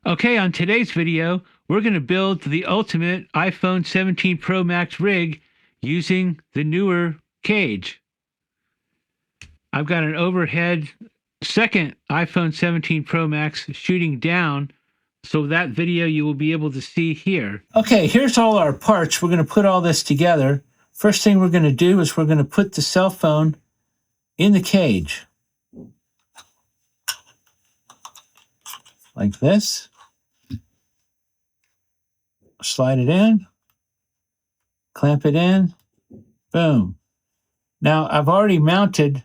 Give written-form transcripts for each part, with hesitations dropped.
Okay, on today's video, we're going to build the ultimate iPhone 17 Pro Max rig using the Neewer cage. I've got an overhead second iPhone 17 Pro Max shooting down, so that video you will be able to see here. Okay, here's all our parts. We're going to put all this together. First thing we're going to do is we're going to put the cell phone in the cage. Like this. Slide it in, clamp it in, boom. Now I've already mounted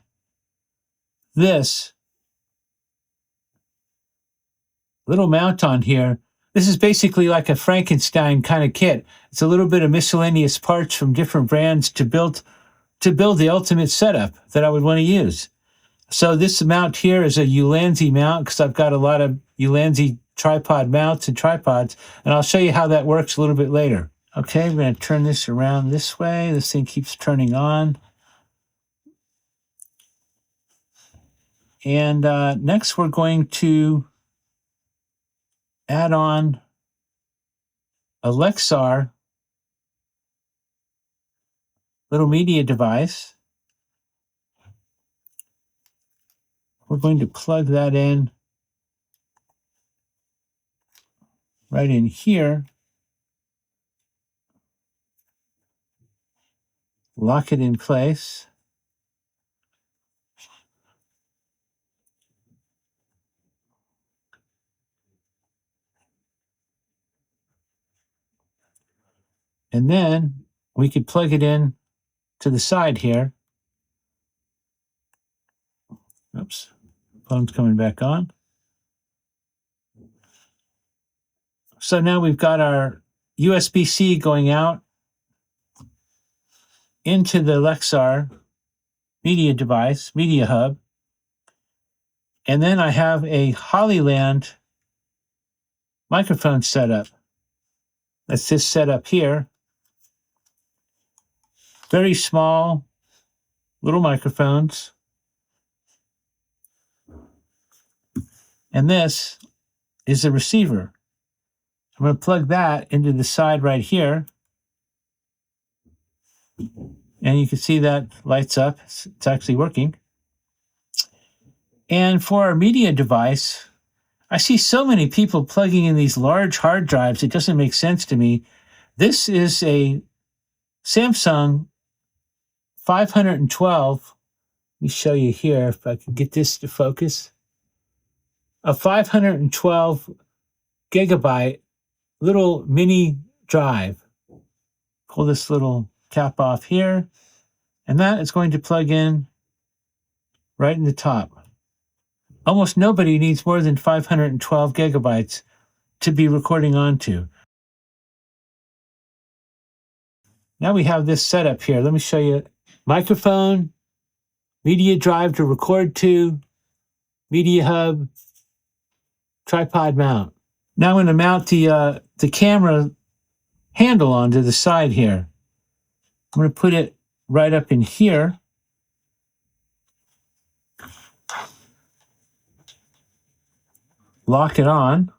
this little mount on here. This is basically like a Frankenstein kind of kit. It's a little bit of miscellaneous parts from different brands to build the ultimate setup that I would want to use. So this mount here is a Ulanzi mount because I've got a lot of Ulanzi tripod mounts and tripods, and I'll show you how that works a little bit later. Okay, we're going to turn this around this way. This thing keeps turning on. And next we're going to add on a Lexar little media device. We're going to plug that in right in here. Lock it in place. And then we could plug it in to the side here. Oops, phone's coming back on. So now we've got our USB-C going out into the Lexar media device, media hub. And then I have a Hollyland microphone setup. That's this setup here. Very small little microphones. And this is a receiver. I'm going to plug that into the side right here. And you can see that lights up. It's actually working. And for our media device, I see so many people plugging in these large hard drives. It doesn't make sense to me. This is a Samsung 512. Let me show you here if I can get this to focus. A 512 gigabyte little mini drive. Pull this little cap off here, and that is going to plug in right in the top. Almost nobody needs more than 512 gigabytes to be recording onto. Now we have this setup here. Let me show you. Microphone, media drive to record to, media hub, tripod mount. Now I'm going to mount the camera handle onto the side here. I'm going to put it right up in here. Lock it on.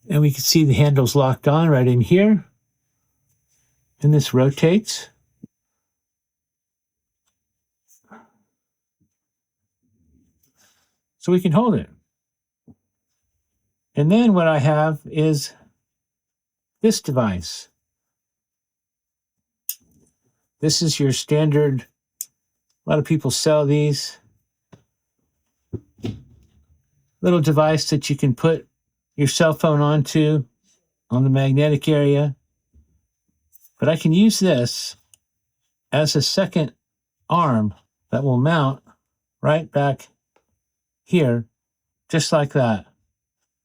And we can see the handle's locked on right in here. And this rotates. So we can hold it. And then what I have is this device. This is your standard, a lot of people sell these. Little device that you can put your cell phone onto on the magnetic area. But I can use this as a second arm that will mount right back here, just like that.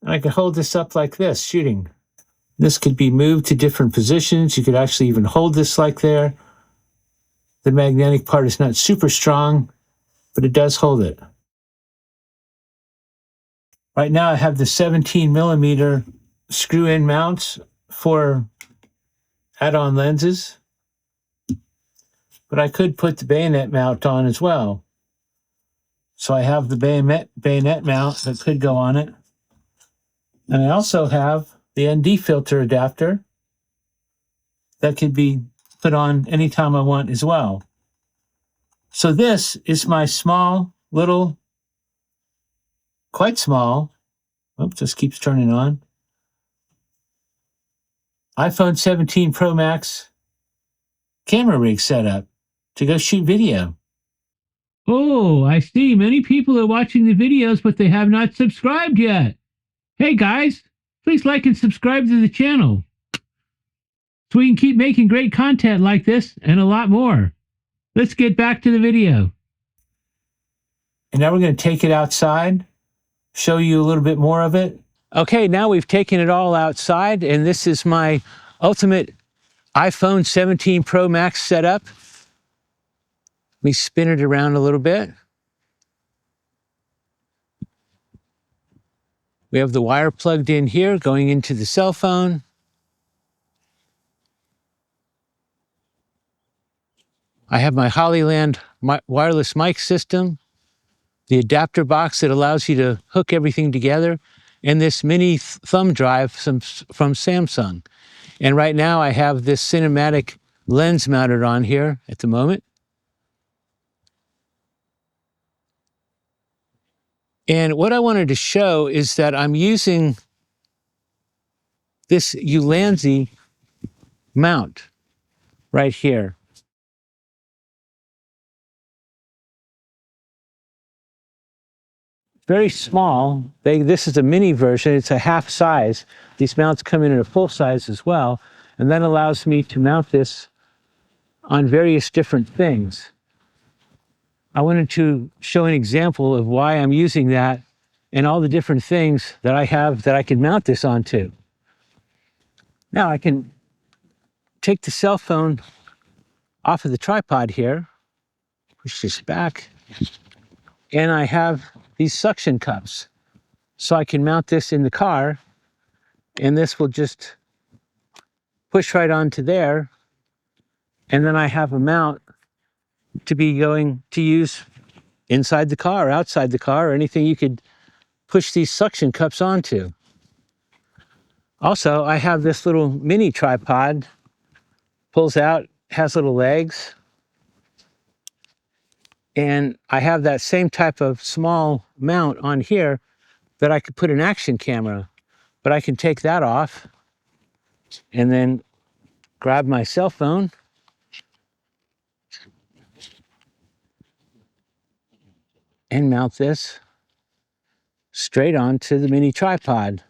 And I could hold this up like this, shooting. This could be moved to different positions. You could actually even hold this like there. The magnetic part is not super strong, but it does hold it. Right now I have the 17 millimeter screw-in mounts for add-on lenses, but I could put the bayonet mount on as well. So I have the bayonet mount that could go on it. And I also have the ND filter adapter that could be put on anytime I want as well. So this is my small, little, quite small, oops, just keeps turning on, iPhone 17 Pro Max camera rig setup to go shoot video. Oh, I see. Many people are watching the videos, but they have not subscribed yet. Hey guys, please like and subscribe to the channel so we can keep making great content like this and a lot more. Let's get back to the video. And now we're going to take it outside, show you a little bit more of it. Okay, now we've taken it all outside, and this is my ultimate iPhone 17 Pro Max setup. Let me spin it around a little bit. We have the wire plugged in here going into the cell phone. I have my Hollyland wireless mic system, the adapter box that allows you to hook everything together, and this mini thumb drive from Samsung. And right now I have this cinematic lens mounted on here at the moment. And what I wanted to show is that I'm using this Ulanzi mount right here. Very small. This is a mini version. It's a half size. These mounts come in a full size as well. And that allows me to mount this on various different things. I wanted to show an example of why I'm using that and all the different things that I have that I can mount this onto. Now I can take the cell phone off of the tripod here, push this back, and I have these suction cups. So I can mount this in the car, and this will just push right onto there. And then I have a mount to be going to use inside the car, outside the car, or anything you could push these suction cups onto. Also, I have this little mini tripod, pulls out, has little legs. And I have that same type of small mount on here that I could put an action camera, but I can take that off and then grab my cell phone and mount this straight onto the mini tripod.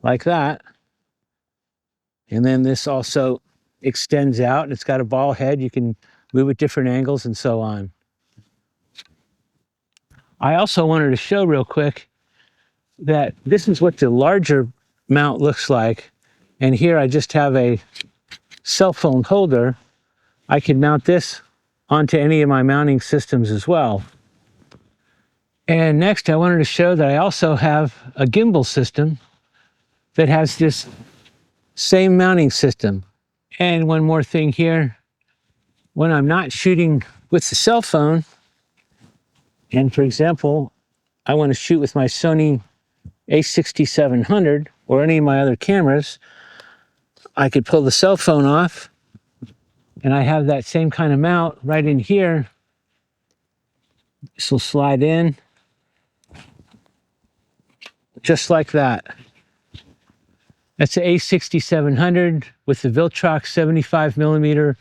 Like that. And then this also extends out. It's got a ball head. You can move at different angles and so on. I also wanted to show real quick that this is what the larger mount looks like. And here I just have a cell phone holder. I can mount this onto any of my mounting systems as well. And next I wanted to show that I also have a gimbal system that has this same mounting system. And one more thing here, when I'm not shooting with the cell phone, and for example, I want to shoot with my Sony a6700 or any of my other cameras, I could pull the cell phone off, and I have that same kind of mount right in here. This will slide in, just like that. That's an a6700 with the Viltrox 75mm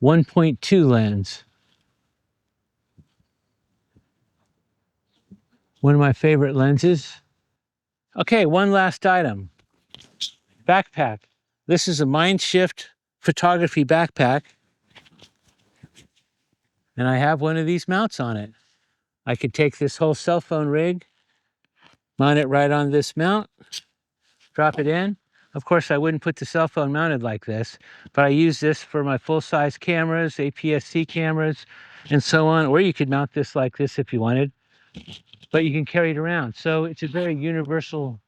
1.2 lens. One of my favorite lenses. Okay, one last item. Backpack. This is a Mindshift photography backpack. And I have one of these mounts on it. I could take this whole cell phone rig, mount it right on this mount, drop it in. Of course, I wouldn't put the cell phone mounted like this, but I use this for my full-size cameras, APS-C cameras, and so on. Or you could mount this like this if you wanted, but you can carry it around. So it's a very universal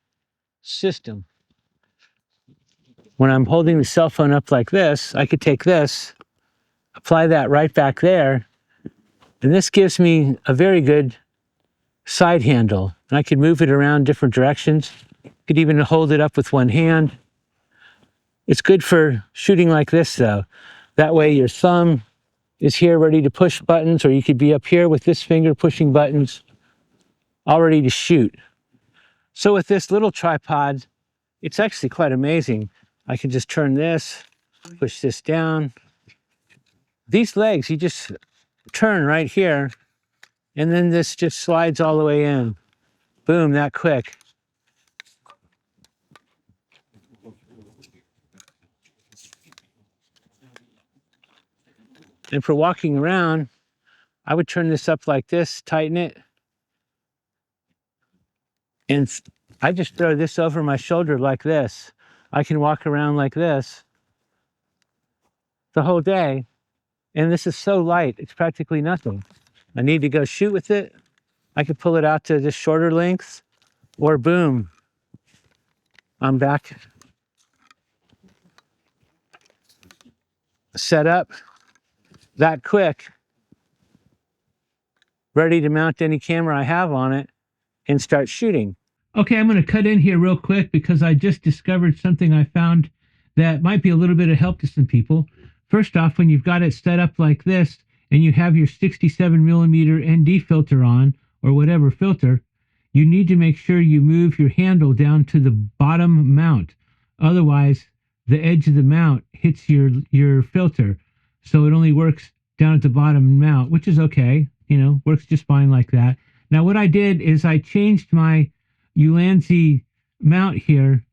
system. When I'm holding the cell phone up like this, I could take this, Fly that right back there. And this gives me a very good side handle. And I can move it around different directions. Could even hold it up with one hand. It's good for shooting like this though. That way your thumb is here ready to push buttons, or you could be up here with this finger pushing buttons, all ready to shoot. So with this little tripod, it's actually quite amazing. I can just turn this, push this down. These legs, you just turn right here, and then this just slides all the way in. Boom, that quick. And for walking around, I would turn this up like this, tighten it, and I just throw this over my shoulder like this. I can walk around like this the whole day, and this is so light, it's practically nothing. I need to go shoot with it, I could pull it out to just shorter lengths, or boom, I'm back set up that quick, ready to mount any camera I have on it and start shooting. Okay, I'm going to cut in here real quick because I just discovered something I found that might be a little bit of help to some people. First off, when you've got it set up like this and you have your 67mm ND filter on, or whatever filter, you need to make sure you move your handle down to the bottom mount. Otherwise, the edge of the mount hits your filter. So it only works down at the bottom mount, which is okay. You know, works just fine like that. Now, what I did is I changed my Ulanzi mount here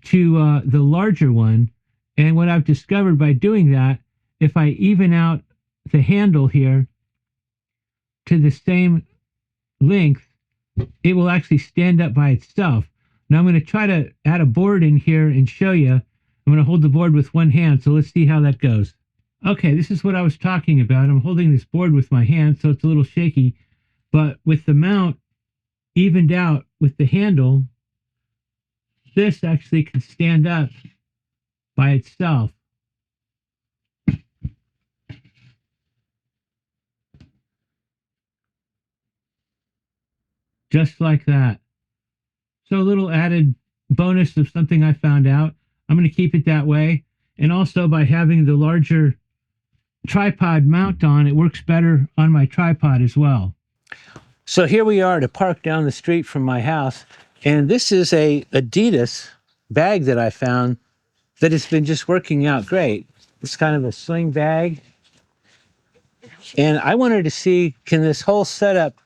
to the larger one. And what I've discovered by doing that, if I even out the handle here to the same length, it will actually stand up by itself. Now I'm going to try to add a board in here and show you. I'm going to hold the board with one hand, so let's see how that goes. Okay, this is what I was talking about. I'm holding this board with my hand, so it's a little shaky, but with the mount evened out with the handle, this actually can stand up by itself. Just like that. So a little added bonus of something I found out. I'm going to keep it that way. And also by having the larger tripod mount on, it works better on my tripod as well. So here we are to park down the street from my house. And this is a Adidas bag that I found that has been just working out great. It's kind of a sling bag. And I wanted to see, can this whole setup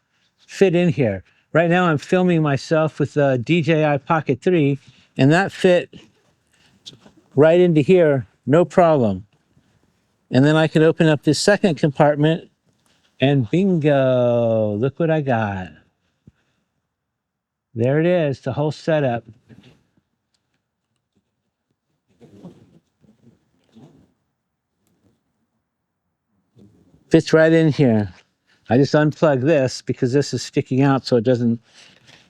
fit in here? Right now I'm filming myself with the DJI Pocket 3, and that fit right into here, no problem. And then I can open up this second compartment, and bingo, look what I got. There it is, the whole setup. Fits right in here. I just unplug this because this is sticking out so it doesn't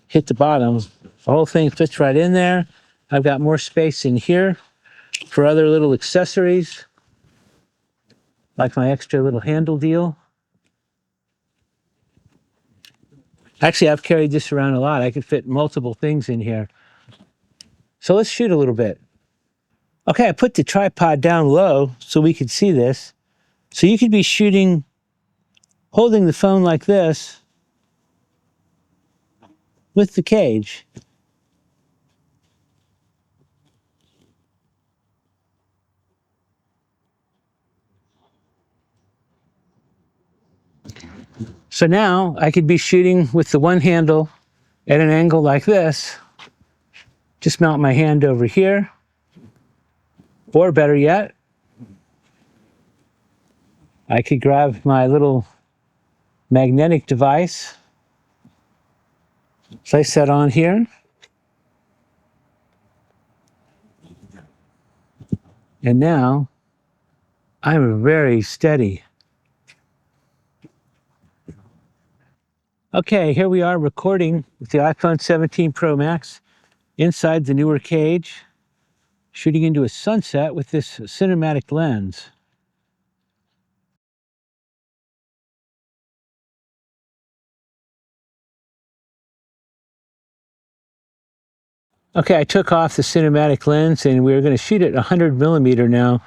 hit the bottom. The whole thing fits right in there. I've got more space in here for other little accessories, like my extra little handle deal. Actually, I've carried this around a lot. I could fit multiple things in here. So let's shoot a little bit. Okay, I put the tripod down low so we could see this. So you could be shooting, holding the phone like this with the cage. So now I could be shooting with the one handle at an angle like this. Just mount my hand over here. Or better yet, I could grab my little magnetic device, place that on here, and now I'm very steady. Okay, here we are recording with the iPhone 17 Pro Max inside the Neewer cage, shooting into a sunset with this cinematic lens. Okay, I took off the cinematic lens and we're going to shoot at 100 millimeter now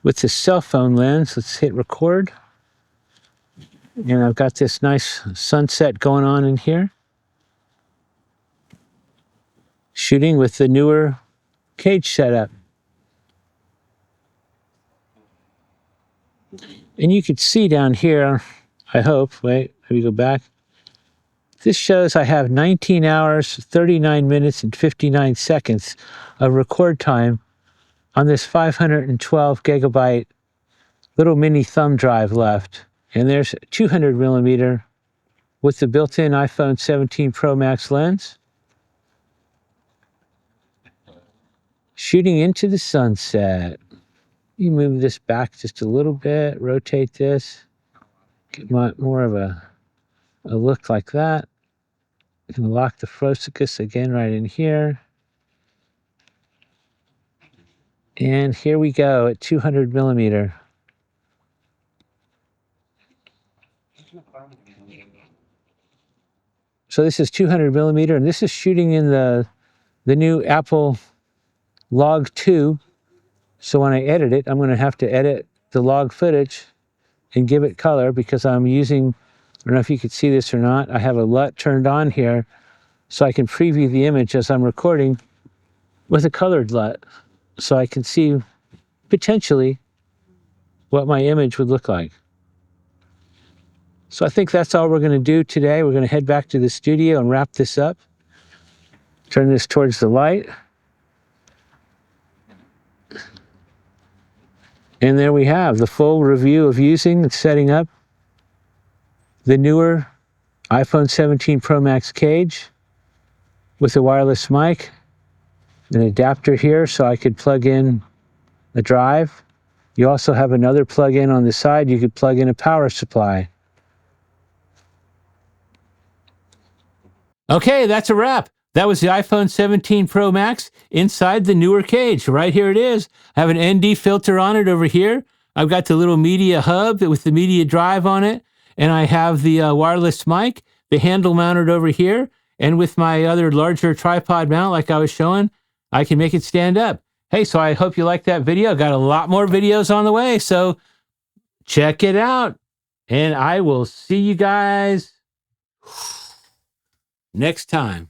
with the cell phone lens. Let's hit record. And I've got this nice sunset going on in here. Shooting with the Neewer cage setup. And you could see down here, I hope, wait, let me go back. This shows I have 19 hours, 39 minutes, and 59 seconds of record time on this 512 gigabyte little mini thumb drive left. And there's 200 millimeter with the built-in iPhone 17 Pro Max lens. Shooting into the sunset. You move this back just a little bit, rotate this, get more of a look like that. And lock the focus again right in here. And here we go at 200 millimeter. So this is 200 millimeter, and this is shooting in the new Apple Log 2. So when I edit it, I'm going to have to edit the log footage and give it color because I'm using, I don't know if you could see this or not, I have a LUT turned on here so I can preview the image as I'm recording with a colored LUT so I can see potentially what my image would look like. So I think that's all we're going to do today. We're going to head back to the studio and wrap this up. Turn this towards the light. And there we have the full review of using and setting up the Neewer iPhone 17 Pro Max cage with a wireless mic, an adapter here so I could plug in a drive. You also have another plug-in on the side. You could plug in a power supply. Okay, that's a wrap. That was the iPhone 17 Pro Max inside the Neewer cage. Right here it is. I have an ND filter on it over here. I've got the little media hub with the media drive on it. And I have the wireless mic, the handle mounted over here. And with my other larger tripod mount like I was showing, I can make it stand up. Hey, so I hope you liked that video. Got a lot more videos on the way, so check it out. And I will see you guys next time.